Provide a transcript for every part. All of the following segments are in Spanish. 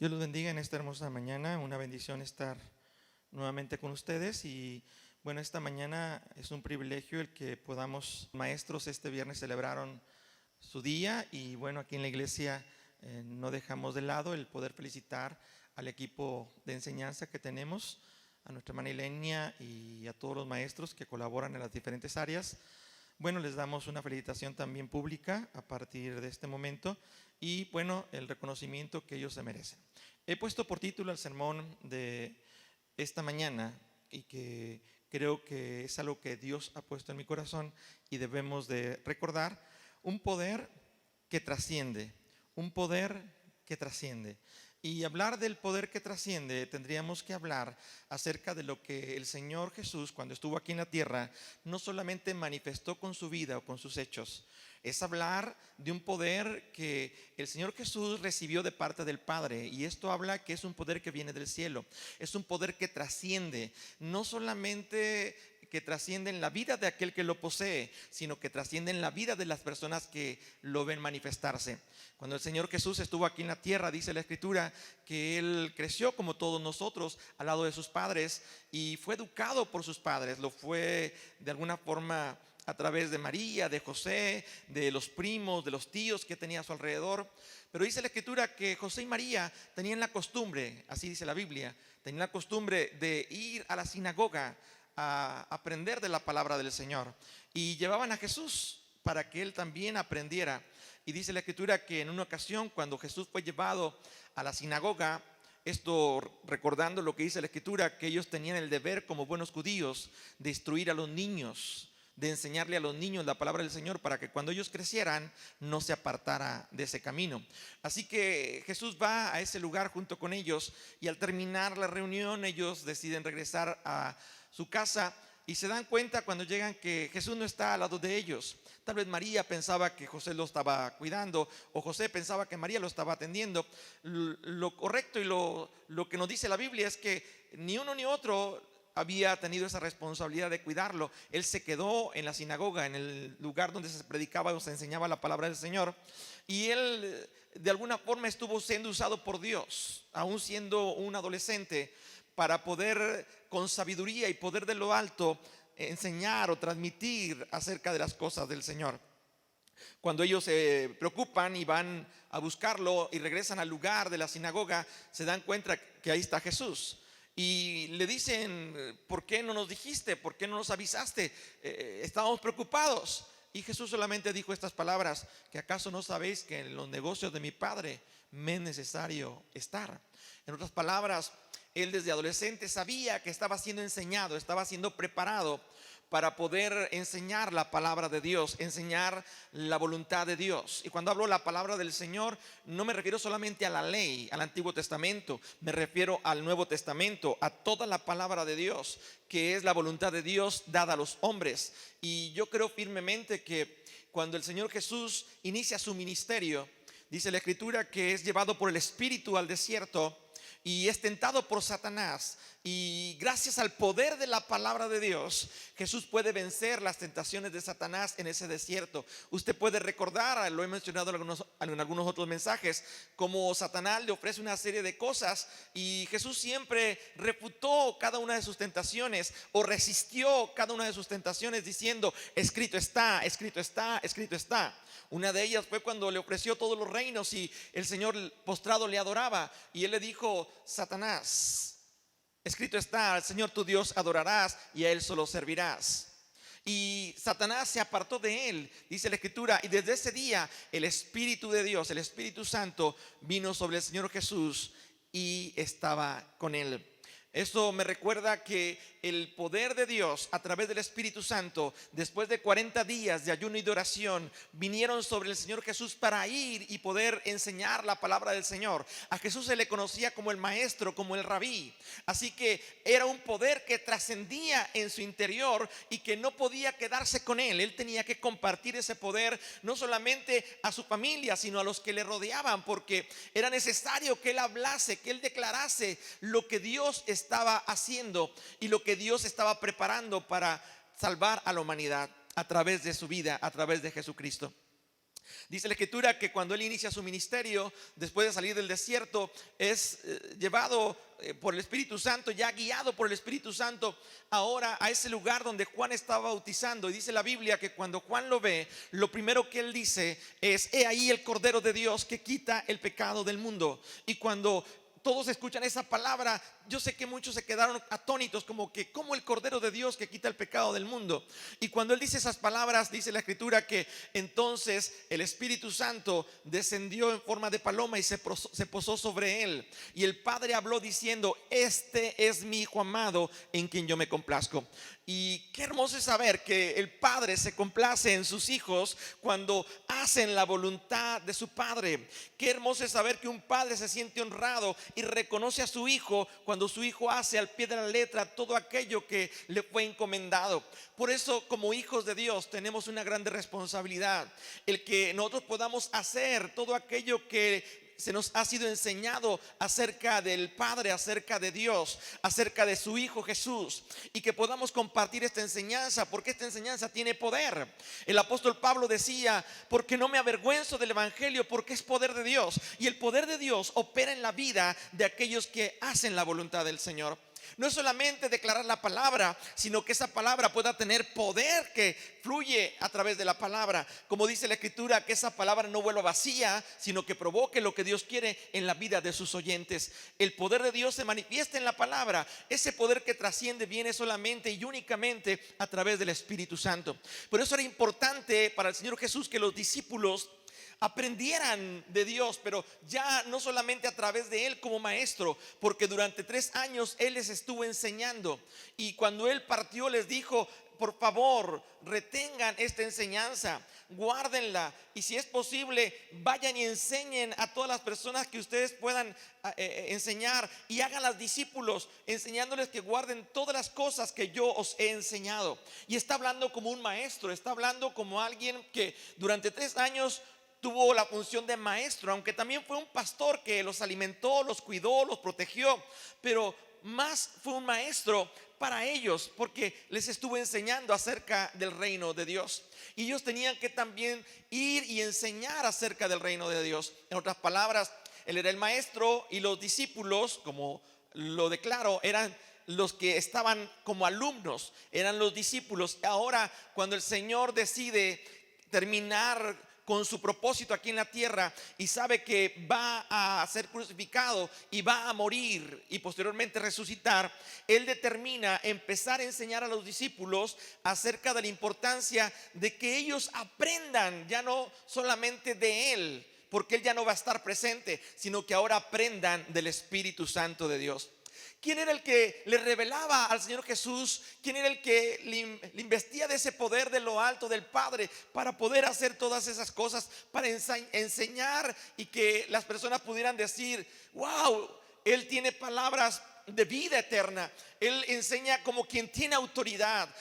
Dios los bendiga en esta hermosa mañana. Una bendición estar nuevamente con ustedes. Y bueno, esta mañana es un privilegio el que podamos, maestros este viernes celebraron su día. Y bueno, aquí en la iglesia no dejamos de lado el poder felicitar al equipo de enseñanza que tenemos, a nuestra hermana Ilenia y a todos los maestros que colaboran en las diferentes áreas. Bueno, les damos una felicitación también pública a partir de este momento y bueno, el reconocimiento que ellos se merecen. He puesto por título el sermón de esta mañana y que creo que es algo que Dios ha puesto en mi corazón y debemos de recordar: un poder que trasciende, un poder que trasciende. Y hablar del poder que trasciende, tendríamos que hablar acerca de lo que el Señor Jesús, cuando estuvo aquí en la tierra, no solamente manifestó con su vida o con sus hechos. Es hablar de un poder que el Señor Jesús recibió de parte del Padre. Y esto habla que es un poder que viene del cielo. Es un poder que trasciende, no solamente que trasciende en la vida de aquel que lo posee, sino que trasciende en la vida de las personas que lo ven manifestarse. Cuando el Señor Jesús estuvo aquí en la tierra, dice la Escritura que Él creció como todos nosotros al lado de sus padres y fue educado por sus padres. Lo fue de alguna forma a través de María, de José, de los primos, de los tíos que tenía a su alrededor. Pero dice la Escritura que José y María tenían la costumbre, así dice la Biblia, tenían la costumbre de ir a la sinagoga a aprender de la palabra del Señor, y llevaban a Jesús para que Él también aprendiera. Y dice la Escritura que en una ocasión, cuando Jesús fue llevado a la sinagoga, esto recordando lo que dice la Escritura, que ellos tenían el deber como buenos judíos de instruir a los niños, de enseñarle a los niños la palabra del Señor, para que cuando ellos crecieran no se apartara de ese camino. Así que Jesús va a ese lugar junto con ellos, y al terminar la reunión ellos deciden regresar a su casa y se dan cuenta cuando llegan que Jesús no está al lado de ellos. Tal vez María pensaba que José lo estaba cuidando, o José pensaba que María lo estaba atendiendo. Lo correcto y lo que nos dice la Biblia es que ni uno ni otro había tenido esa responsabilidad de cuidarlo. Él se quedó en la sinagoga, en el lugar donde se predicaba o se enseñaba la palabra del Señor, y él de alguna forma estuvo siendo usado por Dios, aún siendo un adolescente, para poder con sabiduría y poder de lo alto enseñar o transmitir acerca de las cosas del Señor. Cuando ellos se preocupan y van a buscarlo y regresan al lugar de la sinagoga, se dan cuenta que ahí está Jesús. Y le dicen: ¿por qué no nos dijiste? ¿Por qué no nos avisaste? Estábamos preocupados. Y Jesús solamente dijo estas palabras: ¿que acaso no sabéis que en los negocios de mi Padre me es necesario estar? En otras palabras, él desde adolescente sabía que estaba siendo enseñado, estaba siendo preparado para poder enseñar la palabra de Dios, enseñar la voluntad de Dios. Y cuando hablo la palabra del Señor, no me refiero solamente a la ley, al Antiguo Testamento, me refiero al Nuevo Testamento, a toda la palabra de Dios, que es la voluntad de Dios dada a los hombres. Y yo creo firmemente que cuando el Señor Jesús inicia su ministerio, dice la Escritura que es llevado por el Espíritu al desierto y es tentado por Satanás, y gracias al poder de la palabra de Dios, Jesús puede vencer las tentaciones de Satanás en ese desierto. Usted puede recordar, lo he mencionado en algunos otros mensajes, como Satanás le ofrece una serie de cosas y Jesús siempre refutó cada una de sus tentaciones o resistió cada una de sus tentaciones diciendo: escrito está, escrito está, escrito está. Una de ellas fue cuando le ofreció todos los reinos y el Señor postrado le adoraba, y él le dijo: Satanás, escrito está, al Señor tu Dios adorarás y a Él solo servirás. Y Satanás se apartó de él, dice la Escritura, y desde ese día el Espíritu de Dios, el Espíritu Santo, vino sobre el Señor Jesús y estaba con él. Esto me recuerda que el poder de Dios a través del Espíritu Santo, después de 40 días de ayuno y de oración, vinieron sobre el Señor Jesús para ir y poder enseñar la palabra del Señor. A Jesús se le conocía como el maestro, como el rabí. Así que era un poder que trascendía en su interior y que no podía quedarse con él. Él tenía que compartir ese poder no solamente a su familia, sino a los que le rodeaban, porque era necesario que él hablase, que él declarase lo que Dios estaba haciendo y lo que Dios estaba preparando para salvar a la humanidad a través de su vida, a través de Jesucristo. Dice la Escritura que cuando Él inicia su ministerio, después de salir del desierto, es llevado por el Espíritu Santo, ya guiado por el Espíritu Santo, ahora a ese lugar donde Juan estaba bautizando. Y dice la Biblia que cuando Juan lo ve, lo primero que él dice es: he ahí el Cordero de Dios que quita el pecado del mundo. Y cuando todos escuchan esa palabra, yo sé que muchos se quedaron atónitos, como que ¿cómo el Cordero de Dios que quita el pecado del mundo? Y cuando él dice esas palabras, dice la Escritura que entonces el Espíritu Santo descendió en forma de paloma y se posó sobre él. Y el Padre habló diciendo: este es mi Hijo amado, en quien yo me complazco. Y qué hermoso es saber que el Padre se complace en sus hijos cuando hacen la voluntad de su Padre. Qué hermoso es saber que un padre se siente honrado y reconoce a su hijo cuando su hijo hace al pie de la letra todo aquello que le fue encomendado. Por eso, como hijos de Dios, tenemos una grande responsabilidad: el que nosotros podamos hacer todo aquello que se nos ha sido enseñado acerca del Padre, acerca de Dios, acerca de su Hijo Jesús, y que podamos compartir esta enseñanza, porque esta enseñanza tiene poder. El apóstol Pablo decía: porque no me avergüenzo del evangelio, porque es poder de Dios, y el poder de Dios opera en la vida de aquellos que hacen la voluntad del Señor. No es solamente declarar la palabra, sino que esa palabra pueda tener poder que fluye a través de la palabra. Como dice la Escritura, que esa palabra no vuelva vacía, sino que provoque lo que Dios quiere en la vida de sus oyentes. El poder de Dios se manifiesta en la palabra. Ese poder que trasciende viene solamente y únicamente a través del Espíritu Santo. Por eso era importante para el Señor Jesús que los discípulos aprendieran de Dios, pero ya no solamente a través de Él como maestro, porque durante 3 años Él les estuvo enseñando. Y cuando Él partió les dijo: por favor, retengan esta enseñanza, guárdenla, y si es posible, vayan y enseñen a todas las personas que ustedes puedan enseñar, y háganlas discípulos, enseñándoles que guarden todas las cosas que yo os he enseñado. Y está hablando como un maestro, está hablando como alguien que durante 3 años tuvo la función de maestro, aunque también fue un pastor que los alimentó, los cuidó, los protegió, pero más fue un maestro para ellos, porque les estuvo enseñando acerca del reino de Dios. Y ellos tenían que también ir y enseñar acerca del reino de Dios. En otras palabras, él era el maestro y los discípulos, como lo declaro, eran los que estaban como alumnos, eran los discípulos. Ahora, cuando el Señor decide terminar con su propósito aquí en la tierra y sabe que va a ser crucificado y va a morir y posteriormente resucitar, Él determina empezar a enseñar a los discípulos acerca de la importancia de que ellos aprendan ya no solamente de Él, porque Él ya no va a estar presente, sino que ahora aprendan del Espíritu Santo de Dios. ¿Quién era el que le revelaba al Señor Jesús? ¿Quién era el que le investía de ese poder de lo alto del Padre para poder hacer todas esas cosas, para enseñar y que las personas pudieran decir: wow, Él tiene palabras de vida eterna, Él enseña como quien tiene autoridad?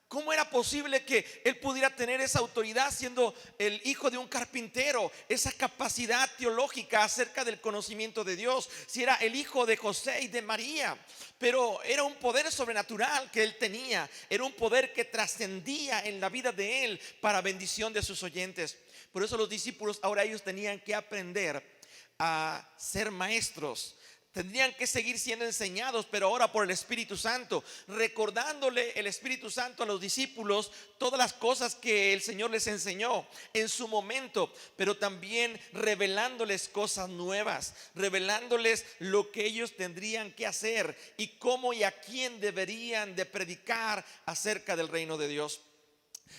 ¿Cómo era posible que él pudiera tener esa autoridad siendo el hijo de un carpintero? Esa capacidad teológica acerca del conocimiento de Dios. Si era el hijo de José y de María. Pero era un poder sobrenatural que él tenía. Era un poder que trascendía en la vida de él para bendición de sus oyentes. Por eso los discípulos ahora ellos tenían que aprender a ser maestros. Tendrían que seguir siendo enseñados, pero ahora por el Espíritu Santo, recordándole el Espíritu Santo a los discípulos todas las cosas que el Señor les enseñó en su momento, pero también revelándoles cosas nuevas, revelándoles lo que ellos tendrían que hacer y cómo y a quién deberían de predicar acerca del reino de Dios.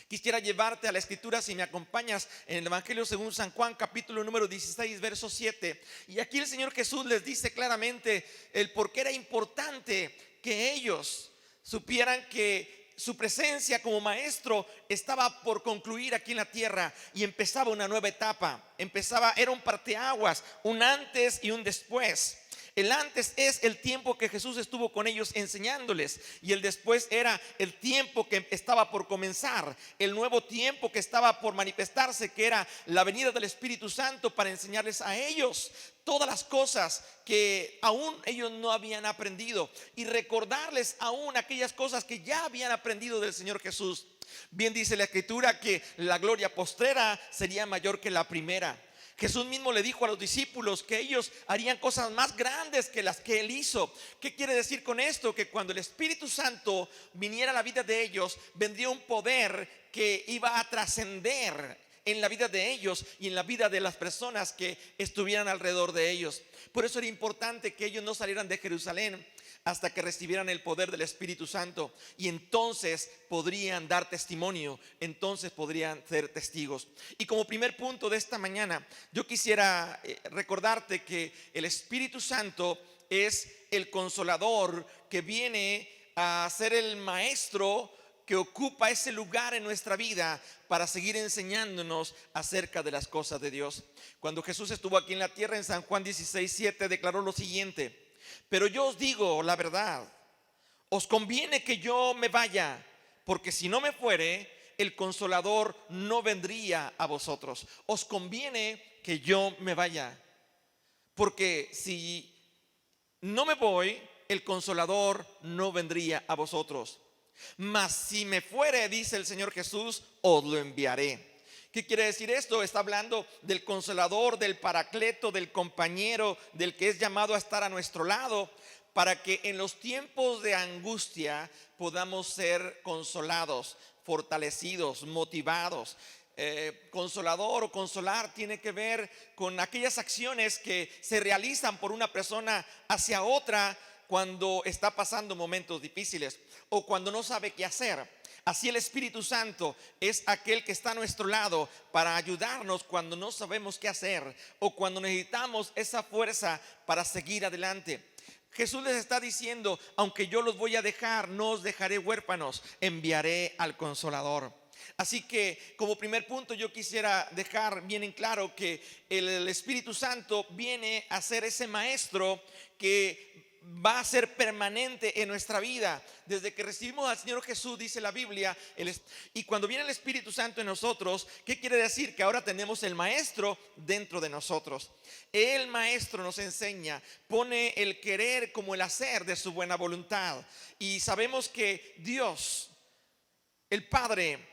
Quisiera llevarte a la escritura, si me acompañas, en el Evangelio según San Juan, capítulo número 16, verso 7. Y aquí el Señor Jesús les dice claramente el por qué era importante que ellos supieran que su presencia como maestro estaba por concluir aquí en la tierra y empezaba una nueva etapa. Era un parteaguas, un antes y un después. El antes es el tiempo que Jesús estuvo con ellos enseñándoles, y el después era el tiempo que estaba por comenzar, el nuevo tiempo que estaba por manifestarse, que era la venida del Espíritu Santo para enseñarles a ellos todas las cosas que aún ellos no habían aprendido, y recordarles aún aquellas cosas que ya habían aprendido del Señor Jesús. Bien dice la Escritura que la gloria postrera sería mayor que la primera. Jesús mismo le dijo a los discípulos que ellos harían cosas más grandes que las que Él hizo. ¿Qué quiere decir con esto? Que cuando el Espíritu Santo viniera a la vida de ellos, vendría un poder que iba a trascender en la vida de ellos y en la vida de las personas que estuvieran alrededor de ellos. Por eso era importante que ellos no salieran de Jerusalén hasta que recibieran el poder del Espíritu Santo, y entonces podrían dar testimonio, entonces podrían ser testigos. Y como primer punto de esta mañana, yo quisiera recordarte que el Espíritu Santo es el consolador que viene a ser el maestro que ocupa ese lugar en nuestra vida para seguir enseñándonos acerca de las cosas de Dios. Cuando Jesús estuvo aquí en la tierra, en San Juan 16:7 declaró lo siguiente: pero yo os digo la verdad, os conviene que yo me vaya, porque si no me fuere, el Consolador no vendría a vosotros. Os conviene que yo me vaya, porque si no me voy, el Consolador no vendría a vosotros. Mas si me fuere, dice el Señor Jesús, os lo enviaré. ¿Qué quiere decir esto? Está hablando del Consolador, del Paracleto, del compañero, del que es llamado a estar a nuestro lado, para que en los tiempos de angustia podamos ser consolados, fortalecidos, motivados. Consolador o consolar tiene que ver con aquellas acciones que se realizan por una persona hacia otra cuando está pasando momentos difíciles o cuando no sabe qué hacer. Así el Espíritu Santo es aquel que está a nuestro lado para ayudarnos cuando no sabemos qué hacer o cuando necesitamos esa fuerza para seguir adelante. Jesús les está diciendo: aunque yo los voy a dejar, no os dejaré huérfanos, enviaré al Consolador. Así que como primer punto yo quisiera dejar bien en claro que el Espíritu Santo viene a ser ese maestro que va a ser permanente en nuestra vida. Desde que recibimos al Señor Jesús, dice la Biblia, y cuando viene el Espíritu Santo en nosotros, ¿qué quiere decir? Que ahora tenemos el maestro dentro de nosotros. El maestro nos enseña, pone el querer como el hacer de su buena voluntad. Y sabemos que Dios, el Padre,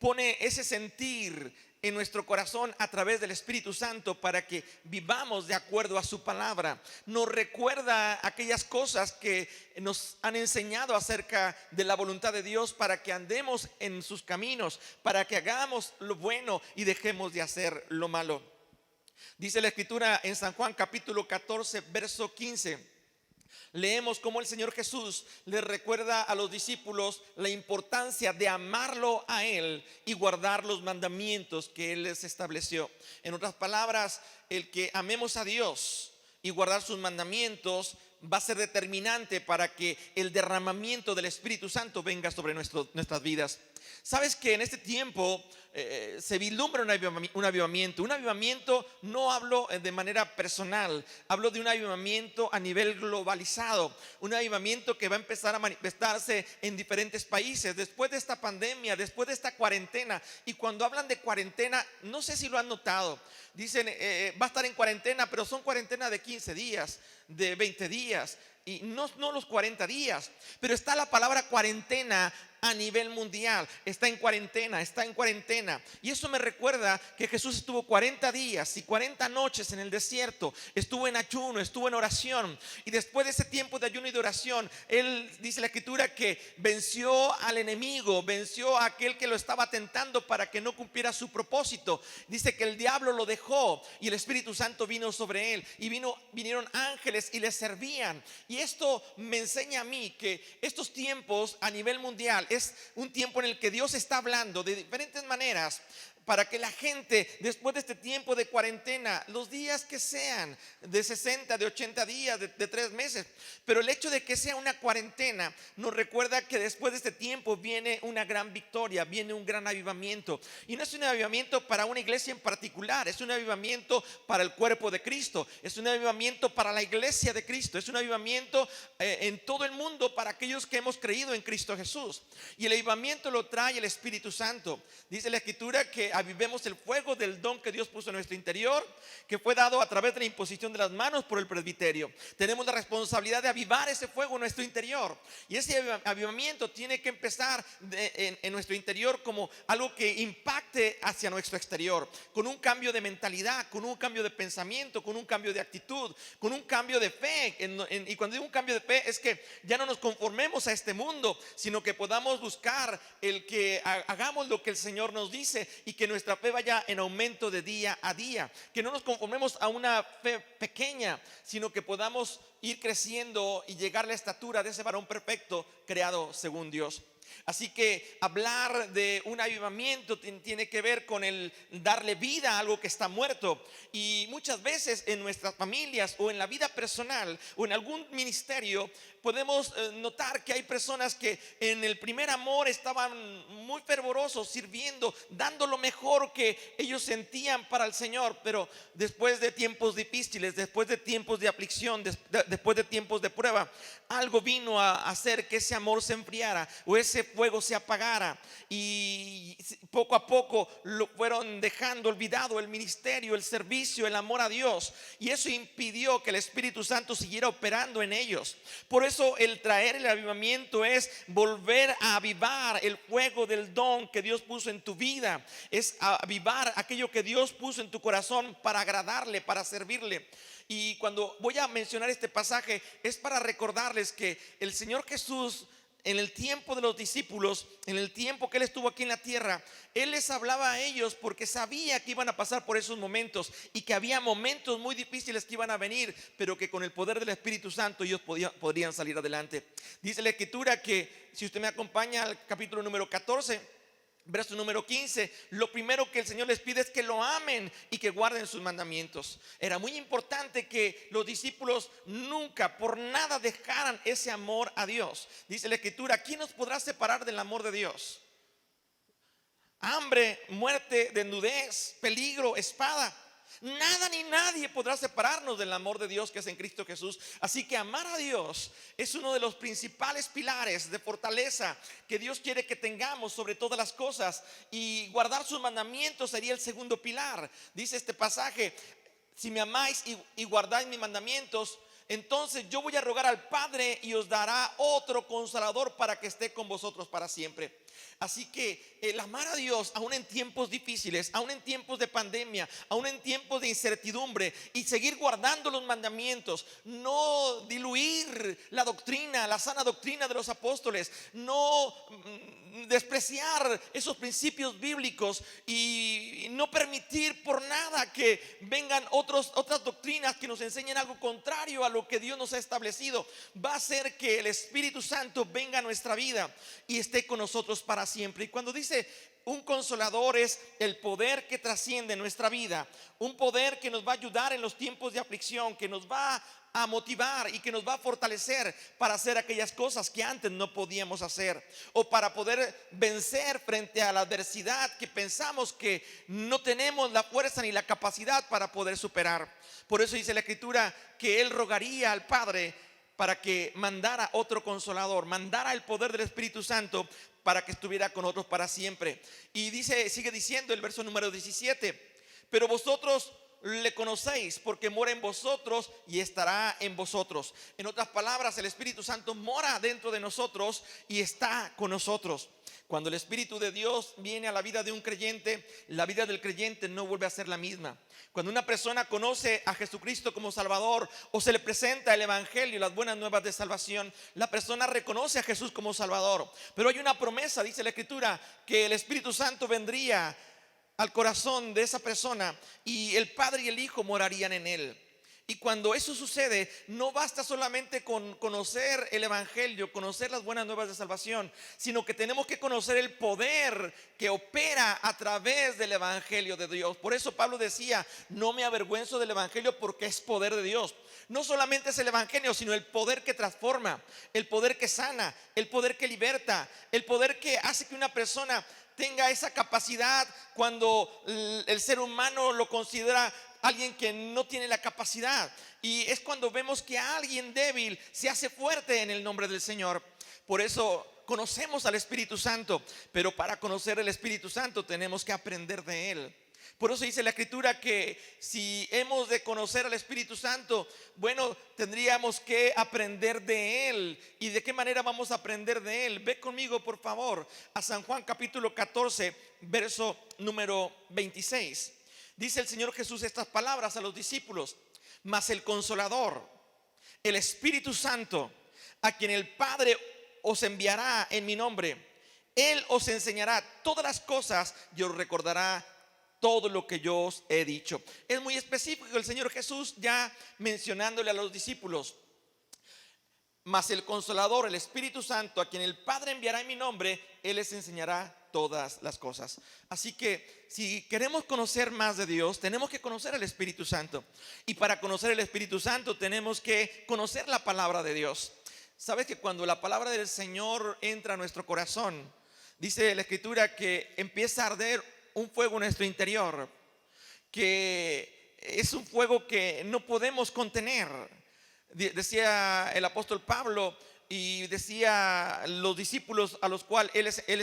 pone ese sentir en nuestro corazón a través del Espíritu Santo para que vivamos de acuerdo a su palabra. Nos recuerda aquellas cosas que nos han enseñado acerca de la voluntad de Dios, para que andemos en sus caminos, para que hagamos lo bueno y dejemos de hacer lo malo. Dice la Escritura en San Juan capítulo 14 verso 15. Leemos cómo el Señor Jesús le recuerda a los discípulos la importancia de amarlo a Él y guardar los mandamientos que Él les estableció. En otras palabras, el que amemos a Dios y guardar sus mandamientos va a ser determinante para que el derramamiento del Espíritu Santo venga sobre nuestras vidas. Sabes que en este tiempo se vislumbra un avivamiento. Un avivamiento, no hablo de manera personal, hablo de un avivamiento a nivel globalizado. Un avivamiento que va a empezar a manifestarse en diferentes países después de esta pandemia, después de esta cuarentena. Y cuando hablan de cuarentena, no sé si lo han notado, dicen va a estar en cuarentena, pero son cuarentena de 15 días, de 20 días, y no los 40 días. Pero está la palabra cuarentena a nivel mundial. Está en cuarentena, está en cuarentena. Y eso me recuerda que Jesús estuvo 40 días y 40 noches en el desierto. Estuvo en ayuno, estuvo en oración. Y después de ese tiempo de ayuno y de oración, Él, dice la Escritura, que venció al enemigo, venció a aquel que lo estaba tentando para que no cumpliera su propósito. Dice que el diablo lo dejó y el Espíritu Santo vino sobre Él. Y vinieron ángeles y le servían. Y esto me enseña a mí que estos tiempos a nivel mundial es un tiempo en el que Dios está hablando de diferentes maneras para que la gente, después de este tiempo de cuarentena, los días que sean, de 60, de 80 días, de 3 meses, pero el hecho de que sea una cuarentena nos recuerda que después de este tiempo viene una gran victoria, viene un gran avivamiento. Y no es un avivamiento para una iglesia en particular, es un avivamiento para el cuerpo de Cristo, es un avivamiento para la iglesia de Cristo, es un avivamiento en todo el mundo para aquellos que hemos creído en Cristo Jesús. Y el avivamiento lo trae el Espíritu Santo. Dice la Escritura que avivemos el fuego del don que Dios puso en nuestro interior, que fue dado a través de la imposición de las manos por el presbiterio. Tenemos la responsabilidad de avivar ese fuego en nuestro interior, y ese avivamiento tiene que empezar en nuestro interior como algo que impacte hacia nuestro exterior, con un cambio de mentalidad, con un cambio de pensamiento, con un cambio de actitud, con un cambio de fe. Y cuando digo un cambio de fe es que ya no nos conformemos a este mundo, sino que podamos buscar el que hagamos lo que el Señor nos dice y que nuestra fe vaya en aumento de día a día, que no nos conformemos a una fe pequeña, sino que podamos ir creciendo y llegar a la estatura de ese varón perfecto creado según Dios. Así que hablar de un avivamiento tiene que ver con el darle vida a algo que está muerto. Y muchas veces en nuestras familias o en la vida personal o en algún ministerio podemos notar que hay personas que en el primer amor estaban muy fervorosos, sirviendo, dando lo mejor que ellos sentían para el Señor, pero después de tiempos difíciles, después de tiempos de aflicción, después de tiempos de prueba, algo vino a hacer que ese amor se enfriara o ese fuego se apagara, y poco a poco lo fueron dejando olvidado el ministerio, el servicio, el amor a Dios, y eso impidió que el Espíritu Santo siguiera operando en ellos. Por eso el traer el avivamiento es volver a avivar el fuego del don que Dios puso en tu vida, es avivar aquello que Dios puso en tu corazón para agradarle, para servirle. Y cuando voy a mencionar este pasaje es para recordarles que el Señor Jesús, en el tiempo de los discípulos, en el tiempo que Él estuvo aquí en la tierra, Él les hablaba a ellos porque sabía que iban a pasar por esos momentos y que había momentos muy difíciles que iban a venir, pero que con el poder del Espíritu Santo ellos podrían salir adelante. Dice la Escritura que, si usted me acompaña al capítulo número 14, verso número 15, lo primero que el Señor les pide es que lo amen y que guarden sus mandamientos. Era muy importante que los discípulos nunca, por nada, dejaran ese amor a Dios. Dice la Escritura: ¿quién nos podrá separar del amor de Dios? Hambre, muerte, desnudez, peligro, espada. Nada ni nadie podrá separarnos del amor de Dios que es en Cristo Jesús. Así que amar a Dios es uno de los principales pilares de fortaleza que Dios quiere que tengamos sobre todas las cosas, y guardar sus mandamientos sería el segundo pilar. Dice este pasaje: si me amáis y guardáis mis mandamientos, entonces yo voy a rogar al Padre y os dará otro consolador para que esté con vosotros para siempre. Así que el amar a Dios, aún en tiempos difíciles, aún en tiempos de pandemia, aún en tiempos de incertidumbre, y seguir guardando los mandamientos, no diluir la doctrina, la sana doctrina de los apóstoles, no despreciar esos principios bíblicos y no permitir por nada que vengan otras doctrinas que nos enseñen algo contrario a lo que Dios nos ha establecido. Va a hacer que el Espíritu Santo venga a nuestra vida y esté con nosotros para siempre. Y cuando dice un consolador, es el poder que trasciende nuestra vida, un poder que nos va a ayudar en los tiempos de aflicción, que nos va a motivar y que nos va a fortalecer para hacer aquellas cosas que antes no podíamos hacer, o para poder vencer frente a la adversidad que pensamos que no tenemos la fuerza ni la capacidad para poder superar. Por eso dice la Escritura que Él rogaría al Padre para que mandara otro consolador, mandara el poder del Espíritu Santo para que estuviera con nosotros para siempre. Y sigue diciendo el verso número 17: pero vosotros le conocéis porque mora en vosotros y estará en vosotros. En otras palabras, el Espíritu Santo mora dentro de nosotros y está con nosotros. Cuando el Espíritu de Dios viene a la vida de un creyente, la vida del creyente no vuelve a ser la misma. Cuando una persona conoce a Jesucristo como Salvador, o se le presenta el Evangelio, las buenas nuevas de salvación, la persona reconoce a Jesús como Salvador. Pero hay una promesa, dice la Escritura, que el Espíritu Santo vendría al corazón de esa persona y el Padre y el Hijo morarían en él. Y cuando eso sucede, no basta solamente con conocer el evangelio, conocer las buenas nuevas de salvación, sino que tenemos que conocer el poder que opera a través del evangelio de Dios. Por eso Pablo decía: no me avergüenzo del evangelio, porque es poder de Dios. No solamente es el evangelio, sino el poder que transforma, el poder que sana, el poder que liberta, el poder que hace que una persona tenga esa capacidad cuando el ser humano lo considera alguien que no tiene la capacidad. Y es cuando vemos que alguien débil se hace fuerte en el nombre del Señor. Por eso conocemos al Espíritu Santo, pero para conocer el Espíritu Santo tenemos que aprender de Él. Por eso dice la Escritura que si hemos de conocer al Espíritu Santo, bueno, tendríamos que aprender de Él. ¿Y de qué manera vamos a aprender de Él? Ve conmigo, por favor, a San Juan capítulo 14, verso número 26. Dice el Señor Jesús estas palabras a los discípulos: mas el Consolador, el Espíritu Santo, a quien el Padre os enviará en mi nombre, Él os enseñará todas las cosas y os recordará todo lo que yo os he dicho. Es muy específico el Señor Jesús ya mencionándole a los discípulos: mas el Consolador, el Espíritu Santo, a quien el Padre enviará en mi nombre, Él les enseñará todas las cosas. Así que si queremos conocer más de Dios, tenemos que conocer al Espíritu Santo. Y para conocer el Espíritu Santo tenemos que conocer la palabra de Dios. Sabes que cuando la palabra del Señor entra a nuestro corazón, dice la Escritura que empieza a arder un fuego en nuestro interior, que es un fuego que no podemos contener. Decía el apóstol Pablo, y decía los discípulos a los cuales él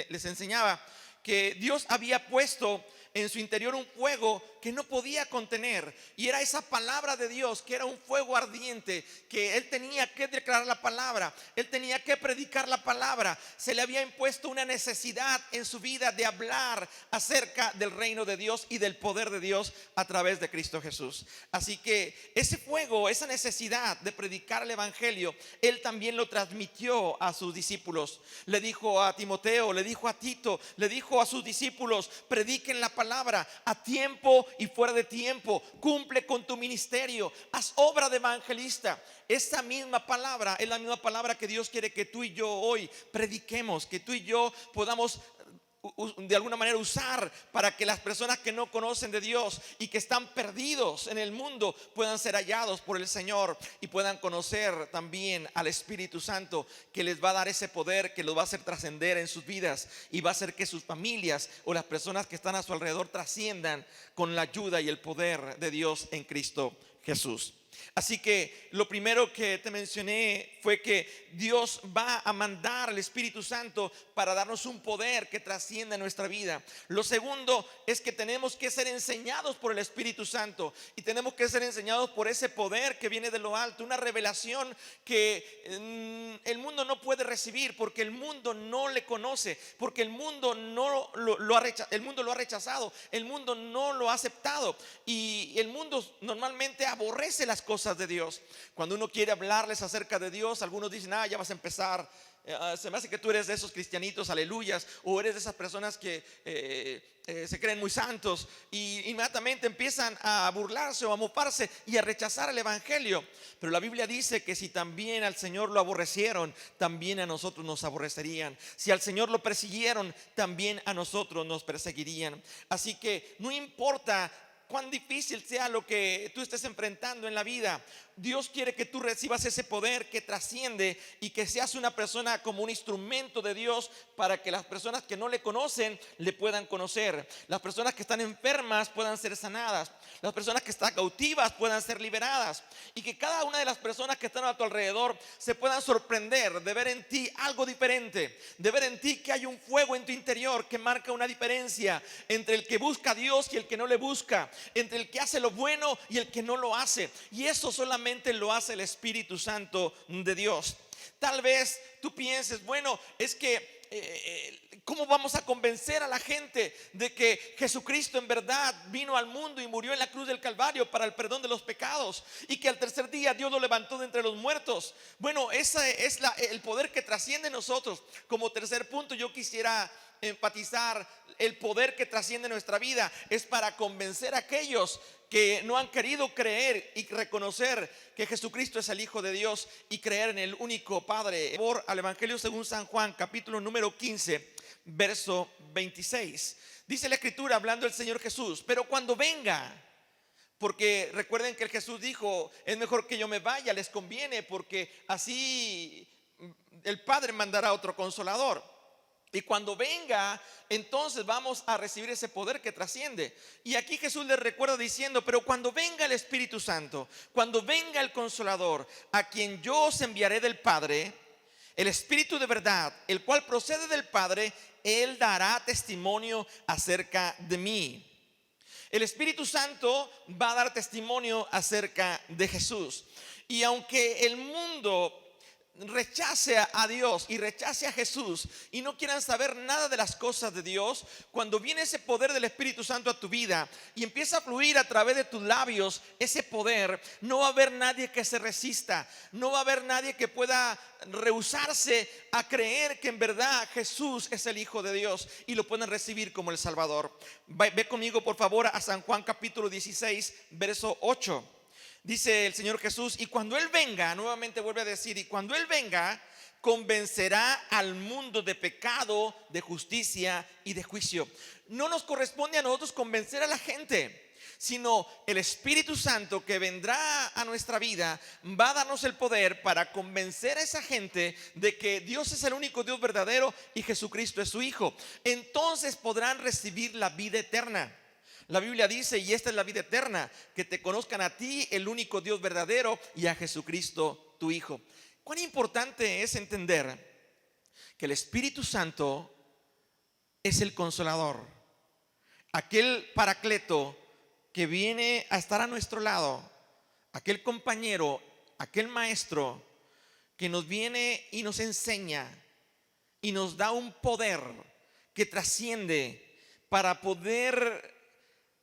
les enseñaba, que Dios había puesto en su interior un fuego que no podía contener, y era esa palabra de Dios, que era un fuego ardiente, que él tenía que declarar la palabra, él tenía que predicar la palabra. Se le había impuesto una necesidad en su vida de hablar acerca del reino de Dios y del poder de Dios a través de Cristo Jesús. Así que ese fuego, esa necesidad de predicar el evangelio, él también lo transmitió a sus discípulos. Le dijo a Timoteo, le dijo a Tito, le dijo a sus discípulos: prediquen la palabra a tiempo y fuera de tiempo, cumple con tu ministerio, haz obra de evangelista. Esa misma palabra es la misma palabra que Dios quiere que tú y yo hoy prediquemos, que tú y yo podamos de alguna manera usar para que las personas que no conocen de Dios y que están perdidos en el mundo puedan ser hallados por el Señor y puedan conocer también al Espíritu Santo, que les va a dar ese poder que los va a hacer trascender en sus vidas y va a hacer que sus familias o las personas que están a su alrededor trasciendan con la ayuda y el poder de Dios en Cristo Jesús. Así que lo primero que te mencioné fue que Dios va a mandar al Espíritu Santo para darnos un poder que trascienda nuestra vida. Lo segundo es que tenemos que ser enseñados por el Espíritu Santo, y tenemos que ser enseñados por ese poder que viene de lo alto, una revelación que el mundo no puede recibir, porque el mundo no le conoce, porque el mundo no lo ha rechazado, el mundo no lo ha aceptado, y el mundo normalmente aborrece las cosas de Dios. Cuando uno quiere hablarles acerca de Dios, algunos dicen: ya vas a empezar, se me hace que tú eres de esos cristianitos, aleluyas, o eres de esas personas que se creen muy santos, y inmediatamente empiezan a burlarse o a mofarse y a rechazar el evangelio. Pero la Biblia dice que si también al Señor lo aborrecieron, también a nosotros nos aborrecerían. Si al Señor lo persiguieron, también a nosotros nos perseguirían. Así que no importa cuán difícil sea lo que tú estés enfrentando en la vida, Dios quiere que tú recibas ese poder que trasciende y que seas una persona como un instrumento de Dios para que las personas que no le conocen le puedan conocer, las personas que están enfermas puedan ser sanadas, las personas que están cautivas puedan ser liberadas, y que cada una de las personas que están a tu alrededor se puedan sorprender de ver en ti algo diferente, de ver en ti que hay un fuego en tu interior que marca una diferencia entre el que busca a Dios y el que no le busca, entre el que hace lo bueno y el que no lo hace. Y eso solamente lo hace el Espíritu Santo de Dios. Tal vez tú pienses: bueno, es que ¿cómo vamos a convencer a la gente de que Jesucristo en verdad vino al mundo y murió en la cruz del Calvario para el perdón de los pecados, y que al tercer día Dios lo levantó de entre los muertos? Bueno, ese es el poder que trasciende nosotros. Como tercer punto, yo quisiera enfatizar el poder que trasciende nuestra vida, es para convencer a aquellos que no han querido creer y reconocer que Jesucristo es el Hijo de Dios y creer en el único Padre. Por al Evangelio según San Juan, capítulo número 15, verso 26. Dice la Escritura, hablando el Señor Jesús: pero cuando venga, porque recuerden que el Jesús dijo: es mejor que yo me vaya, les conviene, porque así el Padre mandará otro consolador. Y cuando venga, entonces vamos a recibir ese poder que trasciende. Y aquí Jesús les recuerda diciendo: pero cuando venga el Espíritu Santo, cuando venga el Consolador, a quien yo os enviaré del Padre, el Espíritu de verdad, el cual procede del Padre, Él dará testimonio acerca de mí. El Espíritu Santo va a dar testimonio acerca de Jesús. Y aunque el mundo rechace a Dios y rechace a Jesús y no quieran saber nada de las cosas de Dios, cuando viene ese poder del Espíritu Santo a tu vida y empieza a fluir a través de tus labios ese poder, no va a haber nadie que se resista, no va a haber nadie que pueda rehusarse a creer que en verdad Jesús es el Hijo de Dios y lo pueden recibir como el Salvador. Ve conmigo por favor a San Juan capítulo 16, verso 8. Dice el Señor Jesús: y cuando Él venga, nuevamente vuelve a decir, y cuando Él venga, convencerá al mundo de pecado, de justicia y de juicio. No nos corresponde a nosotros convencer a la gente, sino el Espíritu Santo que vendrá a nuestra vida va a darnos el poder para convencer a esa gente de que Dios es el único Dios verdadero y Jesucristo es su Hijo. Entonces podrán recibir la vida eterna. La Biblia dice: y esta es la vida eterna, que te conozcan a ti, el único Dios verdadero, y a Jesucristo tu Hijo. Cuán importante es entender que el Espíritu Santo es el Consolador, aquel Paracleto que viene a estar a nuestro lado, aquel compañero, aquel maestro que nos viene y nos enseña y nos da un poder que trasciende para poder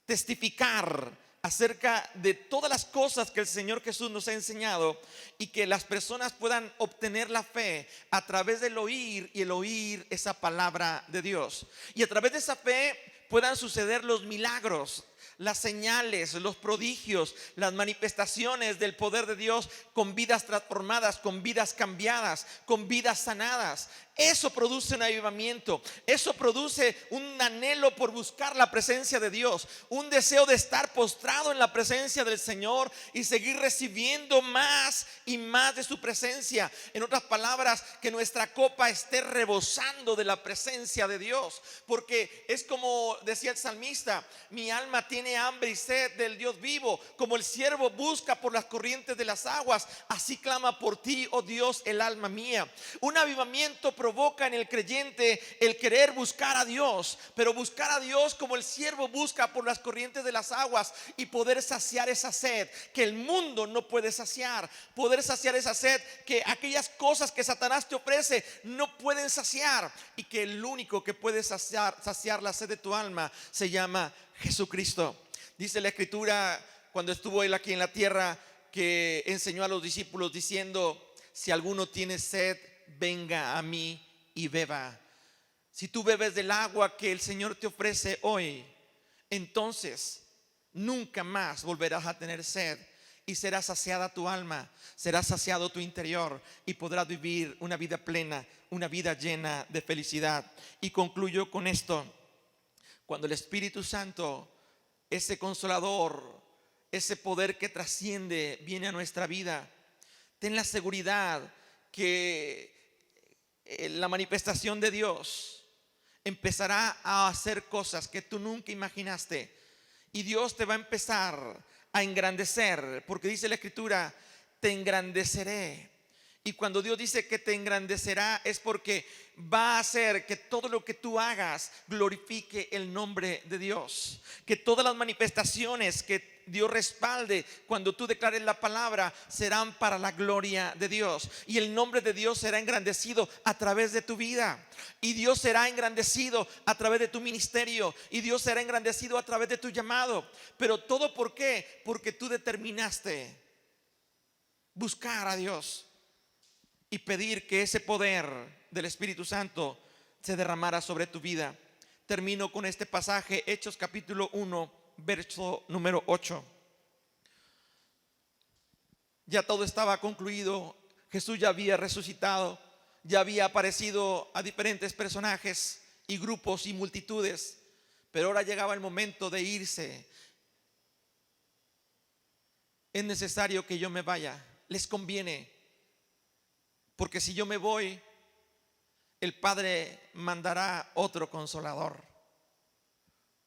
testificar acerca de todas las cosas que el Señor Jesús nos ha enseñado y que las personas puedan obtener la fe a través del oír, y el oír esa palabra de Dios, y a través de esa fe puedan suceder los milagros, las señales, los prodigios, las manifestaciones del poder de Dios, con vidas transformadas, con vidas cambiadas, con vidas sanadas. Eso produce un avivamiento, eso produce un anhelo por buscar la presencia de Dios, un deseo de estar postrado en la presencia del Señor y seguir recibiendo más y más de su presencia. En otras palabras, que nuestra copa esté rebosando de la presencia de Dios, porque es como decía el salmista: mi alma tiene hambre y sed del Dios vivo, como el siervo busca por las corrientes de las aguas, así clama por ti, oh Dios, el alma mía. Un avivamiento provoca en el creyente el querer buscar a Dios, pero buscar a Dios como el siervo busca por las corrientes de las aguas, y poder saciar esa sed que el mundo no puede saciar, poder saciar esa sed que aquellas cosas que Satanás te ofrece no pueden saciar, y que el único que puede saciar la sed de tu alma se llama Jesucristo. Dice la Escritura, cuando estuvo Él aquí en la tierra, que enseñó a los discípulos diciendo: si alguno tiene sed, venga a mí y beba. Si tú bebes del agua que el Señor te ofrece hoy, entonces nunca más volverás a tener sed, y será saciada tu alma, será saciado tu interior, y podrás vivir una vida plena, una vida llena de felicidad. Y concluyo con esto: cuando el Espíritu Santo, ese Consolador, ese poder que trasciende, viene a nuestra vida, ten la seguridad que la manifestación de Dios empezará a hacer cosas que tú nunca imaginaste, y Dios te va a empezar a engrandecer, porque dice la Escritura: te engrandeceré. Y cuando Dios dice que te engrandecerá, es porque va a hacer que todo lo que tú hagas glorifique el nombre de Dios, que todas las manifestaciones que Dios respalde cuando tú declares la palabra serán para la gloria de Dios, y el nombre de Dios será engrandecido a través de tu vida, y Dios será engrandecido a través de tu ministerio, y Dios será engrandecido a través de tu llamado. Pero todo, ¿por qué? Porque tú determinaste buscar a Dios y pedir que ese poder del Espíritu Santo se derramara sobre tu vida. Termino con este pasaje, Hechos capítulo 1, verso número 8. Ya todo estaba concluido. Jesús ya había resucitado, ya había aparecido a diferentes personajes y grupos y multitudes, pero ahora llegaba el momento de irse. Es necesario que yo me vaya, les conviene, porque si yo me voy, el Padre mandará otro consolador.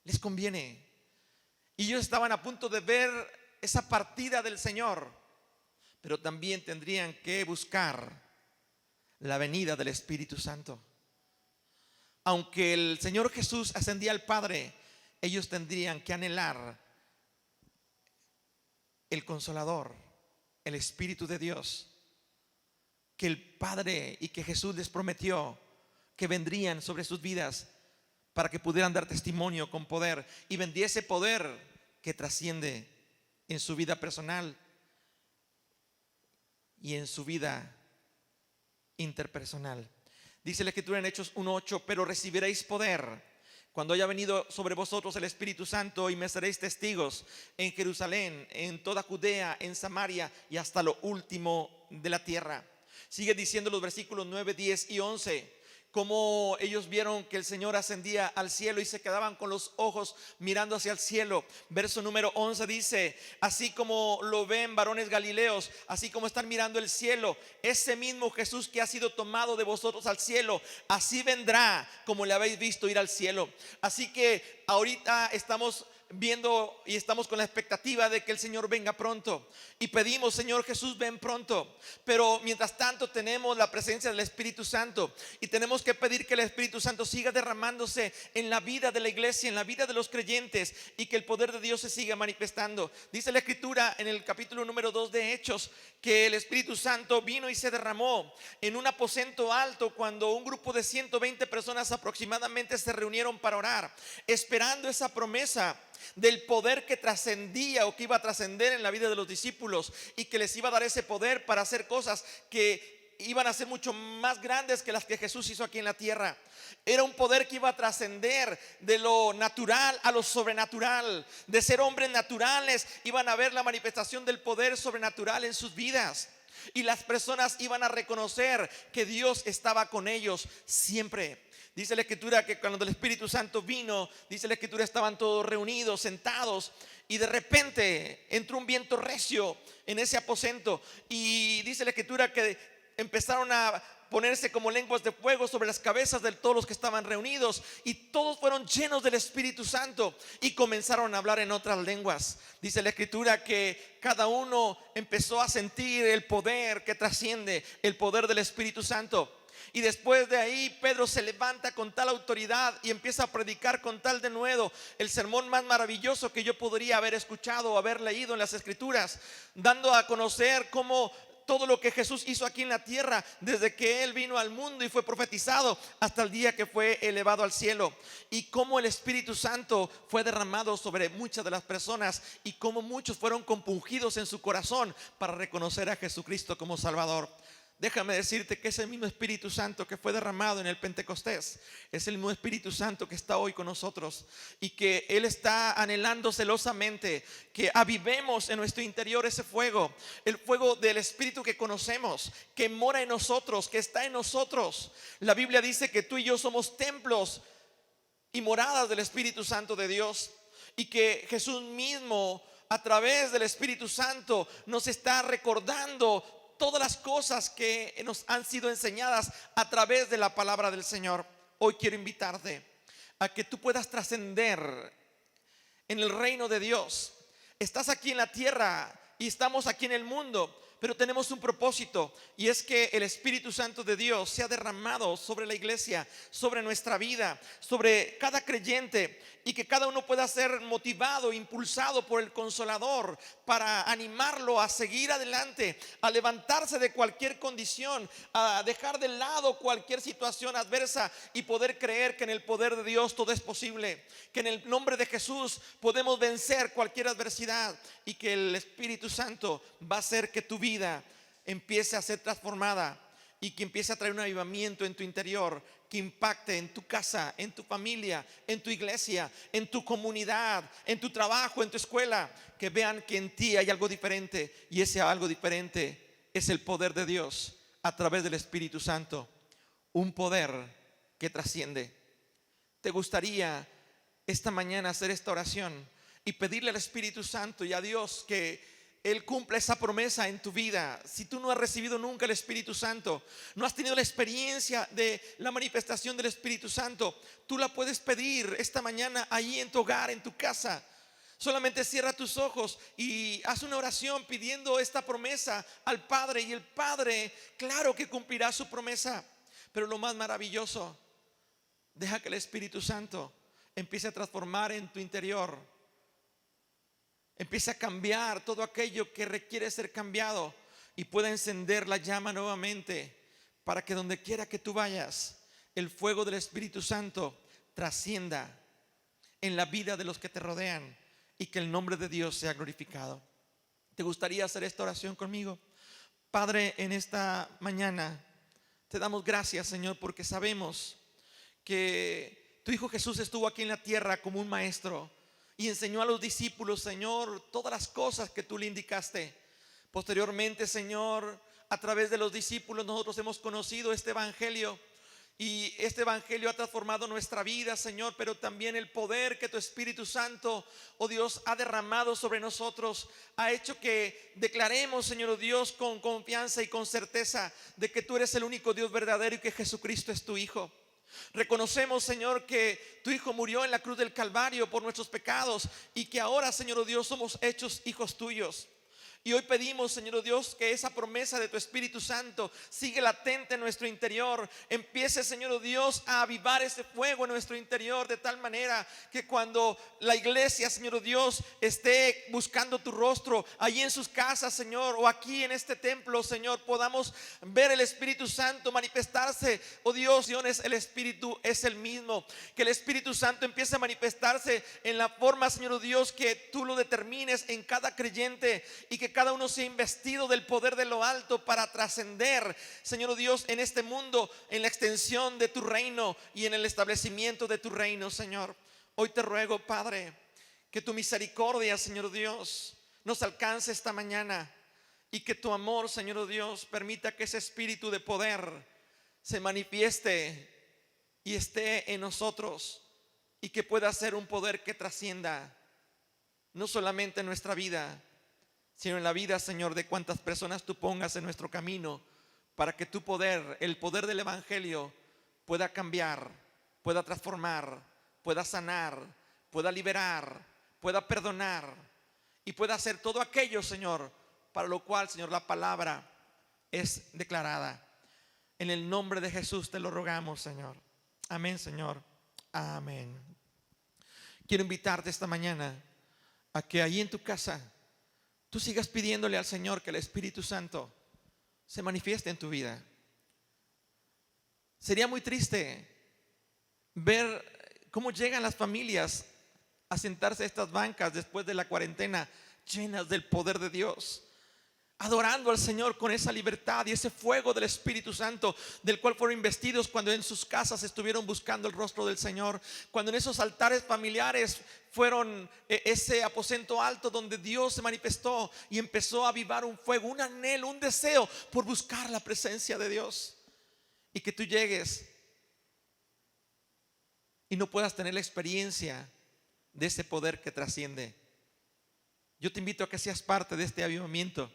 Les conviene. Y ellos estaban a punto de ver esa partida del Señor, pero también tendrían que buscar la venida del Espíritu Santo. Aunque el Señor Jesús ascendía al Padre, ellos tendrían que anhelar el Consolador, el Espíritu de Dios, que el Padre y que Jesús les prometió que vendrían sobre sus vidas para que pudieran dar testimonio con poder, y vendría ese poder que trasciende en su vida personal y en su vida interpersonal. Dice la Escritura en Hechos 1:8: pero recibiréis poder cuando haya venido sobre vosotros el Espíritu Santo, y me seréis testigos en Jerusalén, en toda Judea, en Samaria y hasta lo último de la tierra. Sigue diciendo los versículos 9, 10 y 11 cómo ellos vieron que el Señor ascendía al cielo y se quedaban con los ojos mirando hacia el cielo. Verso número 11 dice: así como lo ven varones galileos, así como están mirando el cielo, ese mismo Jesús que ha sido tomado de vosotros al cielo, así vendrá como le habéis visto ir al cielo. Así que ahorita estamos viendo y estamos con la expectativa de que el Señor venga pronto, y pedimos: Señor Jesús, ven pronto. Pero mientras tanto tenemos la presencia del Espíritu Santo, y tenemos que pedir que el Espíritu Santo siga derramándose en la vida de la iglesia, en la vida de los creyentes, y que el poder de Dios se siga manifestando. Dice la Escritura en el capítulo número 2 de Hechos que el Espíritu Santo vino y se derramó en un aposento alto cuando un grupo de 120 personas aproximadamente se reunieron para orar, esperando esa promesa del poder que trascendía o que iba a trascender en la vida de los discípulos, y que les iba a dar ese poder para hacer cosas que iban a ser mucho más grandes que las que Jesús hizo aquí en la tierra. Era un poder que iba a trascender de lo natural a lo sobrenatural. De ser hombres naturales, iban a ver la manifestación del poder sobrenatural en sus vidas, y las personas iban a reconocer que Dios estaba con ellos siempre. Dice la Escritura que cuando el Espíritu Santo vino, dice la Escritura, estaban todos reunidos, sentados, y de repente entró un viento recio en ese aposento, y dice la Escritura que empezaron a ponerse como lenguas de fuego sobre las cabezas de todos los que estaban reunidos, y todos fueron llenos del Espíritu Santo y comenzaron a hablar en otras lenguas. Dice la Escritura que cada uno empezó a sentir el poder que trasciende, el poder del Espíritu Santo. Y después de ahí Pedro se levanta con tal autoridad y empieza a predicar con tal denuedo el sermón más maravilloso que yo podría haber escuchado o haber leído en las Escrituras, dando a conocer cómo todo lo que Jesús hizo aquí en la tierra, desde que Él vino al mundo y fue profetizado hasta el día que fue elevado al cielo, y cómo el Espíritu Santo fue derramado sobre muchas de las personas, y cómo muchos fueron compungidos en su corazón para reconocer a Jesucristo como Salvador. Déjame decirte que ese mismo Espíritu Santo que fue derramado en el Pentecostés es el mismo Espíritu Santo que está hoy con nosotros, y que Él está anhelando celosamente que avivemos en nuestro interior ese fuego, el fuego del Espíritu que conocemos, que mora en nosotros, que está en nosotros. La Biblia dice que tú y yo somos templos y moradas del Espíritu Santo de Dios, y que Jesús mismo, a través del Espíritu Santo, nos está recordando todas las cosas que nos han sido enseñadas a través de la palabra del Señor. Hoy quiero invitarte a que tú puedas trascender en el reino de Dios. Estás aquí en la tierra y estamos aquí en el mundo, pero tenemos un propósito, y es que el Espíritu Santo de Dios sea derramado sobre la iglesia, sobre nuestra vida, sobre cada creyente, y que cada uno pueda ser motivado, impulsado por el Consolador para animarlo a seguir adelante, a levantarse de cualquier condición, a dejar de lado cualquier situación adversa y poder creer que en el poder de Dios todo es posible, que en el nombre de Jesús podemos vencer cualquier adversidad, y que el Espíritu Santo va a hacer que tu vida empiece a ser transformada y que empiece a traer un avivamiento en tu interior, que impacte en tu casa, en tu familia, en tu iglesia, en tu comunidad, en tu trabajo, en tu escuela, que vean que en ti hay algo diferente, y ese algo diferente es el poder de Dios a través del Espíritu Santo, un poder que trasciende. ¿Te gustaría esta mañana hacer esta oración y pedirle al Espíritu Santo y a Dios que Él cumpla esa promesa en tu vida? Si tú no has recibido nunca el Espíritu Santo, no has tenido la experiencia de la manifestación del Espíritu Santo, tú la puedes pedir esta mañana ahí en tu hogar, en tu casa. Solamente cierra tus ojos y haz una oración pidiendo esta promesa al Padre, y el Padre, claro que cumplirá su promesa. Pero lo más maravilloso, deja que el Espíritu Santo empiece a transformar en tu interior, empiece a cambiar todo aquello que requiere ser cambiado, y pueda encender la llama nuevamente, para que donde quiera que tú vayas, el fuego del Espíritu Santo trascienda en la vida de los que te rodean, y que el nombre de Dios sea glorificado. ¿Te gustaría hacer esta oración conmigo? Padre, en esta mañana te damos gracias, Señor, porque sabemos que tu Hijo Jesús estuvo aquí en la tierra como un maestro y enseñó a los discípulos, Señor, todas las cosas que tú le indicaste. Posteriormente, Señor, a través de los discípulos nosotros hemos conocido este evangelio, y este evangelio ha transformado nuestra vida, Señor, pero también el poder que tu Espíritu Santo, oh Dios, ha derramado sobre nosotros ha hecho que declaremos, Señor, oh Dios, con confianza y con certeza de que tú eres el único Dios verdadero y que Jesucristo es tu Hijo. Reconocemos, Señor, que tu Hijo murió en la cruz del Calvario por nuestros pecados, y que ahora, Señor, oh Dios, somos hechos hijos tuyos. Y hoy pedimos, Señor Dios, que esa promesa de tu Espíritu Santo sigue latente en nuestro interior. Empiece, Señor Dios, a avivar ese fuego en nuestro interior, de tal manera que cuando la iglesia, Señor Dios, esté buscando tu rostro allí en sus casas, Señor, o aquí en este templo, Señor, podamos ver el Espíritu Santo manifestarse. Oh Dios, el Espíritu es el mismo. Que el Espíritu Santo empiece a manifestarse en la forma, Señor Dios, que tú lo determines en cada creyente, y que cada uno sea investido del poder de lo alto para trascender, Señor Dios, en este mundo, en la extensión de tu reino y en el establecimiento de tu reino, Señor. Hoy te ruego, Padre, que tu misericordia, Señor Dios, nos alcance esta mañana, y que tu amor, Señor Dios, permita que ese espíritu de poder se manifieste y esté en nosotros, y que pueda ser un poder que trascienda no solamente en nuestra vida, sino en la vida, Señor, de cuantas personas tú pongas en nuestro camino, para que tu poder, el poder del evangelio, pueda cambiar, pueda transformar, pueda sanar, pueda liberar, pueda perdonar, y pueda hacer todo aquello, Señor, para lo cual, Señor, la palabra es declarada. En el nombre de Jesús te lo rogamos, Señor. Amén, Señor. Amén. Quiero invitarte esta mañana a que ahí en tu casa tú sigas pidiéndole al Señor que el Espíritu Santo se manifieste en tu vida. Sería muy triste ver cómo llegan las familias a sentarse a estas bancas después de la cuarentena, llenas del poder de Dios, adorando al Señor con esa libertad y ese fuego del Espíritu Santo, del cual fueron investidos cuando en sus casas estuvieron buscando el rostro del Señor, cuando en esos altares familiares fueron ese aposento alto donde Dios se manifestó y empezó a avivar un fuego, un anhelo, un deseo por buscar la presencia de Dios. Y que tú llegues y no puedas tener la experiencia de ese poder que trasciende. Yo te invito a que seas parte de este avivamiento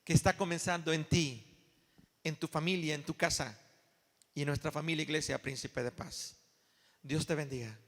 que está comenzando en ti, en tu familia, en tu casa y en nuestra familia Iglesia Príncipe de Paz. Dios te bendiga.